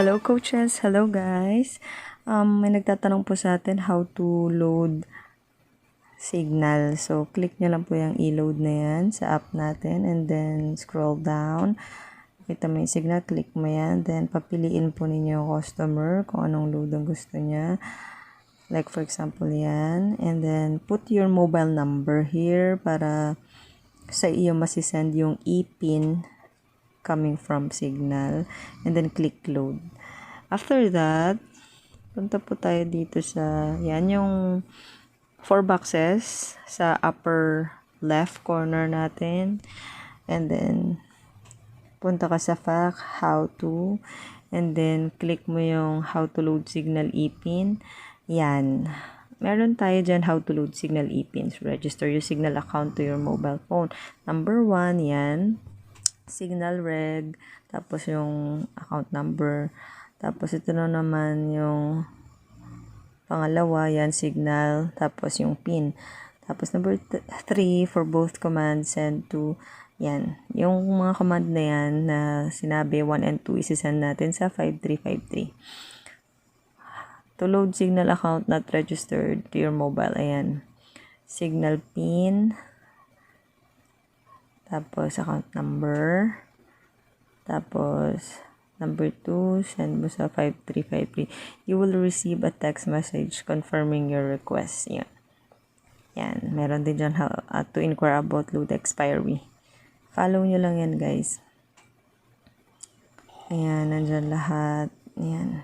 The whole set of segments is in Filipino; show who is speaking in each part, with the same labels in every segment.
Speaker 1: Hello coaches, hello guys. May nagtatanong po sa atin how to load Signal. So, click nyo lang po yung i-load na yan sa app natin and then scroll down. Kita mo yung Signal, click mo yan. Then, papiliin po ninyo yung customer kung anong load ang gusto niya. Like for example yan. And then, put your mobile number here para sa iyo masisend yung e-pin coming from Signal. And then, click load. After that, punta po tayo dito sa, yan yung 4 boxes sa upper left corner natin. And then, punta ka sa fact, how to, and then, click mo yung how to load Signal ePIN. Yan. Meron tayo dyan how to load Signal ePINs. Register your Signal account to your mobile phone. Number 1, yan. Signal reg. Tapos yung account number. Tapos ito na naman yung pangalawa, yan, Signal. Tapos yung PIN. Tapos number 3, for both commands, send to, yan. Yung mga command na yan na sinabi 1 and 2, isisend natin sa 5353. To load Signal account not registered to your mobile, ayan. Signal PIN. Tapos account number. Tapos number 2, send mo sa 5353. You will receive a text message confirming your request. Yan. Yan. Meron din dyan to inquire about load expiry. Follow nyo lang yan, guys. Ayan, nandyan lahat. Ayan.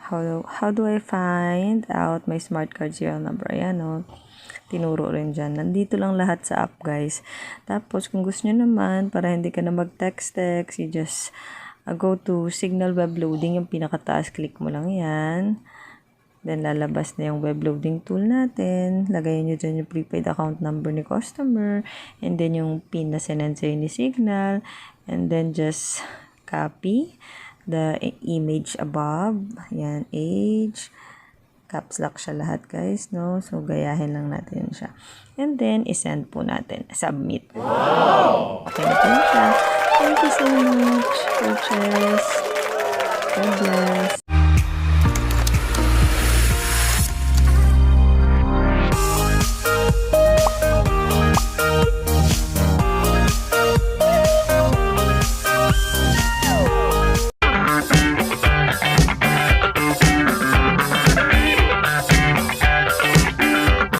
Speaker 1: How do I find out my smart card serial number? Ayan, o. Tinuro rin dyan. Nandito lang lahat sa app, guys. Tapos, kung gusto nyo naman, para hindi ka na mag-text, you just go to Signal Web Loading, yung pinakataas, click mo lang yan. Then, lalabas na yung web loading tool natin. Lagayin nyo dyan yung prepaid account number ni customer. And then, yung PIN na sinend sa'yo ni Signal. And then, just copy the image above. Yan, age. Caps lock siya lahat, guys, no? So, gayahin lang natin siya. And then, isend po natin. Submit. Wow! Okay na po siya. Thank you so much, coaches. God bless.